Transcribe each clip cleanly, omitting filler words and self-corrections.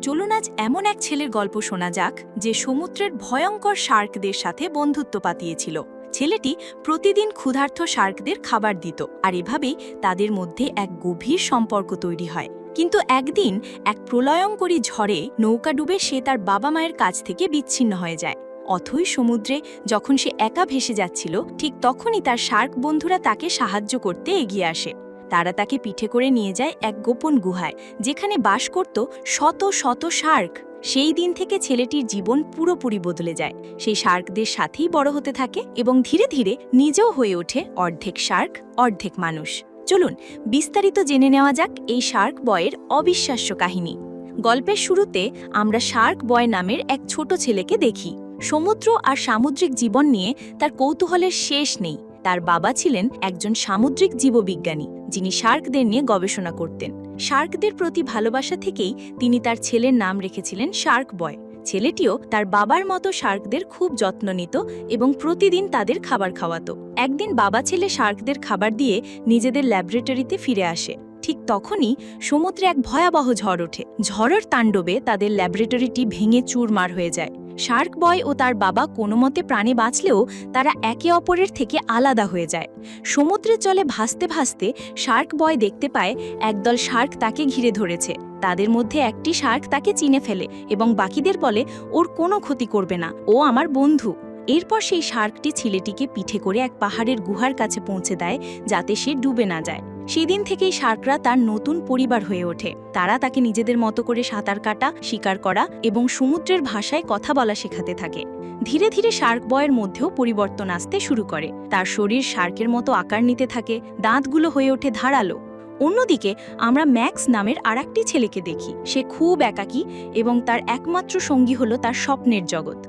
চলুন আজ এমন এক ছেলের গল্প শোনা যাক যে সমুদ্রের ভয়ঙ্কর শার্কদের সাথে বন্ধুত্ব পাতিয়েছিল। ছেলেটি প্রতিদিন ক্ষুধার্ত শার্কদের খাবার দিত, আর এভাবেই তাদের মধ্যে এক গভীর সম্পর্ক তৈরি হয়। কিন্তু একদিন এক প্রলয়ঙ্করী ঝড়ে নৌকা ডুবে সে তার বাবা মায়ের কাছ থেকে বিচ্ছিন্ন হয়ে যায়। অথই সমুদ্রে যখন সে একা ভেসে যাচ্ছিল, ঠিক তখনই তার শার্ক বন্ধুরা তাকে সাহায্য করতে এগিয়ে আসে। তারা তাকে পিঠে করে নিয়ে যায় এক গোপন গুহায়, যেখানে বাস করত শত শত শার্ক। সেই দিন থেকে ছেলেটির জীবন পুরোপুরি বদলে যায়। সেই শার্কদের সাথেই বড় হতে থাকে এবং ধীরে ধীরে নিজেও হয়ে ওঠে অর্ধেক শার্ক অর্ধেক মানুষ। চলুন বিস্তারিত জেনে নেওয়া যাক এই শার্ক বয়ের অবিশ্বাস্য কাহিনী। গল্পের শুরুতে আমরা শার্ক বয় নামের এক ছোট ছেলেকে দেখি। সমুদ্র আর সামুদ্রিক জীবন নিয়ে তার কৌতূহলের শেষ নেই। তার বাবা ছিলেন একজন সামুদ্রিক জীববিজ্ঞানী, যিনি শার্কদের নিয়ে গবেষণা করতেন। শার্কদের প্রতি ভালোবাসা থেকেই তিনি তার ছেলের নাম রেখেছিলেন শার্ক বয়। ছেলেটিও তার বাবার মতো শার্কদের খুব যত্ন নিত এবং প্রতিদিন তাদের খাবার খাওয়াতো। একদিন বাবা ছেলে শার্কদের খাবার দিয়ে নিজেদের ল্যাবরেটরিতে ফিরে আসে। ঠিক তখনই সমুদ্রে এক ভয়াবহ ঝড় ওঠে। ঝড়ের তাণ্ডবে তাদের ল্যাবরেটরিটি ভেঙে চুরমার হয়ে যায়। শার্ক বয় ও তার বাবা কোনো মতে প্রাণে বাঁচলেও তারা একে অপরের থেকে আলাদা হয়ে যায়। সমুদ্রের জলে ভাসতে ভাসতে শার্ক বয় দেখতে পায় একদল শার্ক তাকে ঘিরে ধরেছে। তাদের মধ্যে একটি শার্ক তাকে চিনে ফেলে এবং বাকিদের বলে, ওর কোনো ক্ষতি করবে না, ও আমার বন্ধু। এরপর সেই শার্কটি ছেলেটিকে পিঠে করে এক পাহাড়ের গুহার কাছে পৌঁছে দেয়, যাতে সে ডুবে না যায়। সেদিন থেকেই শার্করা তার নতুন পরিবার হয়ে ওঠে। তারা তাকে নিজেদের মতো করে সাঁতার কাটা, শিকার করা এবং সমুদ্রের ভাষায় কথা বলা শেখাতে থাকে। ধীরে ধীরে শার্ক বয়ের মধ্যেও পরিবর্তন আসতে শুরু করে। তার শরীর শার্কের মতো আকার নিতে থাকে, দাঁতগুলো হয়ে ওঠে ধারালো। অন্যদিকে আমরা ম্যাক্স নামের আরেকটি ছেলেকে দেখি। সে খুব একাকী এবং তার একমাত্র সঙ্গী হলো তার স্বপ্নের জগৎ।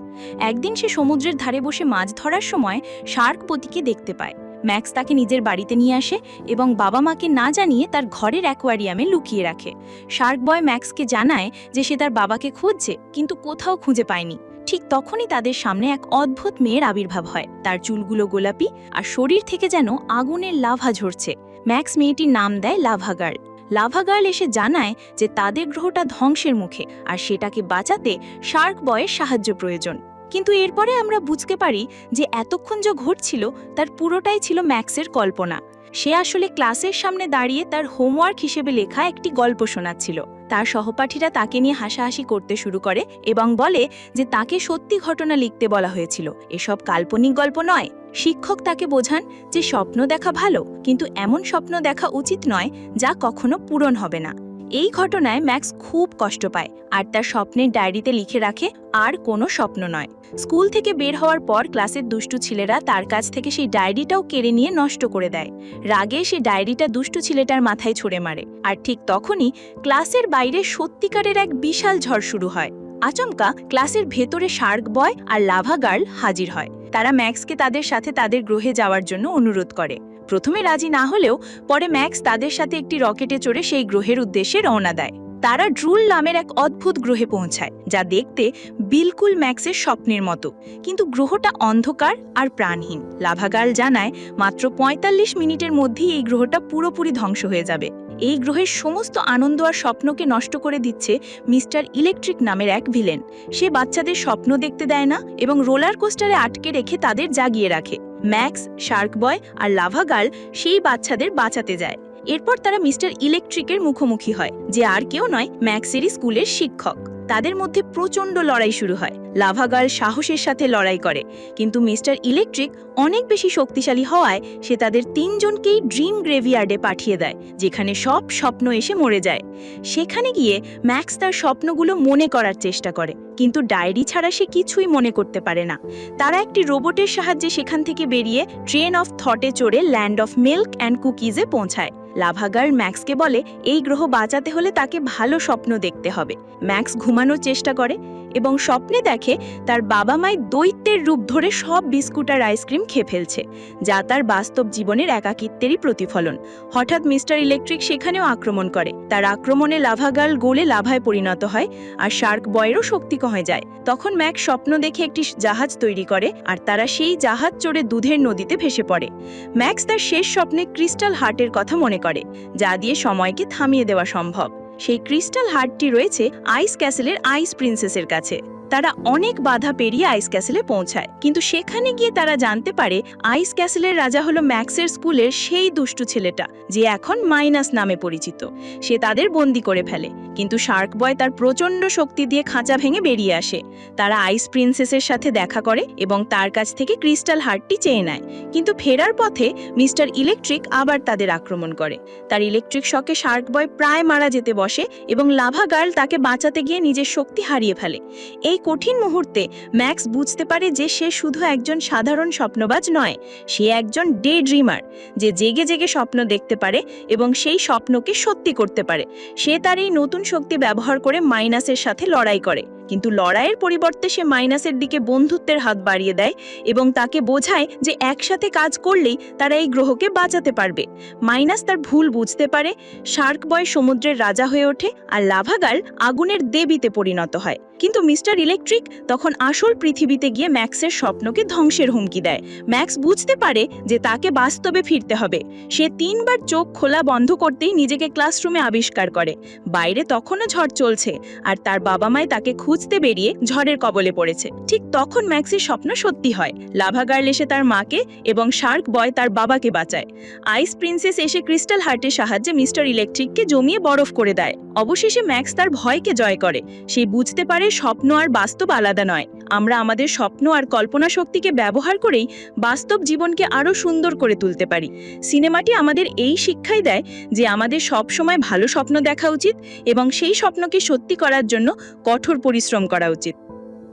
একদিন সে সমুদ্রের ধারে বসে মাছ ধরার সময় শার্ক পতিকে দেখতে পায়। ম্যাক্স তাকে নিজের বাড়িতে নিয়ে আসে এবং বাবা মাকে না জানিয়ে তার ঘরের অ্যাকোয়ারিয়ামে লুকিয়ে রাখে। শার্ক বয় ম্যাক্সকে জানায় যে সে তার বাবাকে খুঁজছে, কিন্তু কোথাও খুঁজে পায়নি। ঠিক তখনই তাদের সামনে এক অদ্ভুত মেয়ের আবির্ভাব হয়। তার চুলগুলো গোলাপি আর শরীর থেকে যেন আগুনের লাভা ঝরছে। ম্যাক্স মেয়েটির নাম দেয় লাভা গার্ল। লাভা গার্ল এসে জানায় যে তাদের গ্রহটা ধ্বংসের মুখে, আর সেটাকে বাঁচাতে শার্ক বয়ের সাহায্য প্রয়োজন। কিন্তু এরপরে আমরা বুঝতে পারি যে এতক্ষণ যা ঘটছিল তার পুরোটাই ছিল ম্যাক্সের কল্পনা। সে আসলে ক্লাসের সামনে দাঁড়িয়ে তার হোমওয়ার্ক হিসেবে লেখা একটি গল্প শোনাচ্ছিল। তার সহপাঠীরা তাকে নিয়ে হাসাহাসি করতে শুরু করে এবং বলে যে তাকে সত্যি ঘটনা লিখতে বলা হয়েছিল, এসব কাল্পনিক গল্প নয়। শিক্ষক তাকে বোঝান যে স্বপ্ন দেখা ভালো, কিন্তু এমন স্বপ্ন দেখা উচিত নয় যা কখনো পূরণ হবে না। এই ঘটনায় ম্যাক্স খুব কষ্ট পায় আর তার স্বপ্নের ডায়েরিতে লিখে রাখে, আর কোনো স্বপ্ন নয়। স্কুল থেকে বের হওয়ার পর ক্লাসের দুষ্টু ছেলেরা তার কাছ থেকে সেই ডায়েরিটাও কেড়ে নিয়ে নষ্ট করে দেয়। রাগে সে ডায়েরিটা দুষ্টু ছেলেটার মাথায় ছুঁড়ে মারে। আর ঠিক তখনই ক্লাসের বাইরে সত্যিকারের এক বিশাল ঝড় শুরু হয়। আচমকা ক্লাসের ভেতরে শার্ক বয় আর লাভা গার্ল হাজির হয়। তারা ম্যাক্সকে তাদের সাথে তাদের গ্রহে যাওয়ার জন্য অনুরোধ করে। প্রথমে রাজি না হলেও পরে ম্যাক্স তাদের সাথে একটি রকেটে চড়ে সেই গ্রহের উদ্দেশ্যে রওনা দেয়। তারা ড্রুল নামের এক অদ্ভুত গ্রহে পৌঁছায়, যা দেখতে বিলকুল ম্যাক্সের স্বপ্নের মতো, কিন্তু গ্রহটা অন্ধকার আর প্রাণহীন। লাভা গার্ল জানায় মাত্র ৪৫ মিনিটের মধ্যেই এই গ্রহটা পুরোপুরি ধ্বংস হয়ে যাবে। এই গ্রহের সমস্ত আনন্দ আর স্বপ্নকে নষ্ট করে দিচ্ছে মিস্টার ইলেকট্রিক নামের এক ভিলেন। সে বাচ্চাদের স্বপ্ন দেখতে দেয় না এবং রোলার কোস্টারে আটকে রেখে তাদের জাগিয়ে রাখে। ম্যাক্স, শার্ক বয় আর লাভা গার্ল সেই বাচ্চাদের বাঁচাতে যায়। এরপর তারা মিস্টার ইলেকট্রিকের মুখোমুখি হয়, যে আর কেউ নয়, ম্যাক্সেরই স্কুলের শিক্ষক। তাদের মধ্যে প্রচণ্ড লড়াই শুরু হয়। লাভা গার্ল সাহসের সাথে লড়াই করে, কিন্তু মিস্টার ইলেকট্রিক অনেক বেশি শক্তিশালী হওয়ায় সে তাদের তিনজনকেই ড্রিম গ্রেভিয়ার্ডে পাঠিয়ে দেয়, যেখানে সব স্বপ্ন এসে মরে যায়। সেখানে গিয়ে ম্যাক্স তার স্বপ্নগুলো মনে করার চেষ্টা করে, কিন্তু ডায়েরি ছাড়া সে কিছুই মনে করতে পারে না। তারা একটি রোবটের সাহায্যে সেখান থেকে বেরিয়ে ট্রেন অফ থটে চড়ে ল্যান্ড অফ মিল্ক অ্যান্ড কুকিজে পৌঁছায়। লাভা গার্ল ম্যাক্সকে বলে এই গ্রহ বাঁচাতে হলে তাকে ভালো স্বপ্ন দেখতে হবে। ম্যাক্স ঘুমানোর চেষ্টা করে এবং স্বপ্নে দেখে তার বাবা মায়ের দৈত্যের রূপ ধরে সব বিস্কুট আর আইসক্রিম খেয়ে ফেলছে, যা তার বাস্তব জীবনের একাকিত্বেরই প্রতিফলন। হঠাৎ মিস্টার ইলেকট্রিক সেখানেও আক্রমণ করে। তার আক্রমণে লাভা গার্ল গলে লাভায় পরিণত হয় আর শার্ক বয়েরও শক্তি কমে যায়। তখন ম্যাক্স স্বপ্ন দেখে একটি জাহাজ তৈরি করে আর তারা সেই জাহাজ চড়ে দুধের নদীতে ভেসে পড়ে। ম্যাক্স তার শেষ স্বপ্নে ক্রিস্টাল হার্টের কথা মনে করে, যা দিয়ে সময়কে থামিয়ে দেওয়া সম্ভব। সেই ক্রিস্টাল হার্টটি রয়েছে আইস ক্যাসেলের আইস প্রিন্সেসের কাছে। তারা অনেক বাধা পেরিয়ে আইস ক্যাসেলে পৌঁছায়, কিন্তু সেখানে গিয়ে তারা জানতে পারে আইস ক্যাসেলের রাজা হলো ম্যাক্সের স্কুলের সেই দুষ্টু ছেলেটা, যে এখন মাইনাস নামে পরিচিত। সে তাদের বন্দি করে ফেলে, কিন্তু শার্ক বয় তার প্রচণ্ড শক্তি দিয়ে খাঁচা ভেঙে বেরিয়ে আসে। তারা আইস প্রিন্সেসের সাথে দেখা করে এবং তার কাছ থেকে ক্রিস্টাল হার্টটি চেয়ে নেয়। কিন্তু ফেরার পথে মিস্টার ইলেকট্রিক আবার তাদের আক্রমণ করে। তার ইলেকট্রিক শকে শার্ক বয় প্রায় মারা যেতে বসে এবং লাভা গার্ল তাকে বাঁচাতে গিয়ে নিজের শক্তি হারিয়ে ফেলে। এই কঠিন মুহূর্তে ম্যাক্স বুঝতে পারে যে সে শুধু একজন সাধারণ স্বপ্নবাজ নয়, সে একজন ডে ড্রিমার, যে জেগে জেগে স্বপ্ন দেখতে পারে এবং সেই স্বপ্নকে সত্যি করতে পারে। সে তার এই নতুন শক্তি ব্যবহার করে মাইনাসের সাথে লড়াই করে, কিন্তু লড়াইয়ের পরিবর্তে সে মাইনাসের দিকে বন্ধুত্বের হাত বাড়িয়ে দেয় এবং তাকে বোঝায় যে একসাথে কাজ করলেই তারা এই গ্রহকে বাঁচাতে পারবে। মাইনাস তার ভুল বুঝতে পারে, শার্ক বয় সমুদ্রের রাজা হয়ে ওঠে আর লাভা গার্ল আগুনের দেবীতে পরিণত হয়। কিন্তু মিস্টার ইলেকট্রিক তখন আসল পৃথিবীতে গিয়ে ম্যাক্সের স্বপ্নকে ধ্বংসের হুমকি দেয়। ম্যাক্স বুঝতে পারে যে তাকে বাস্তবে ফিরতে হবে। সে 3 বার চোখ খোলা বন্ধ করতেই নিজেকে ক্লাসরুমে আবিষ্কার করে। বাইরে তখনও ঝড় চলছে আর তার বাবা মায় তাকে খুঁজতে বেরিয়ে ঝড়ের কবলে পড়েছে। ঠিক তখন ম্যাক্সের স্বপ্ন সত্যি হয়। লাভা গার্ল এসে তার মাকে এবং শার্ক বয় তার বাবাকে বাঁচায়। আইস প্রিন্সেস এসে ক্রিস্টাল হার্টের সাহায্যে মিস্টার ইলেকট্রিককে জমিয়ে বরফ করে দেয়। অবশেষে ম্যাক্স তার ভয়কে জয় করে। সে বুঝতে পারে স্বপ্ন আর বাস্তব আলাদা নয়। আমরা আমাদের স্বপ্ন আর কল্পনা শক্তিকে ব্যবহার করেই বাস্তব জীবনকে আরও সুন্দর করে তুলতে পারি। সিনেমাটি আমাদের এই শিক্ষাই দেয় যে আমাদের সব সময় ভালো স্বপ্ন দেখা উচিত এবং সেই স্বপ্নকে সত্যি করার জন্য কঠোর পরিশ্রম করা উচিত।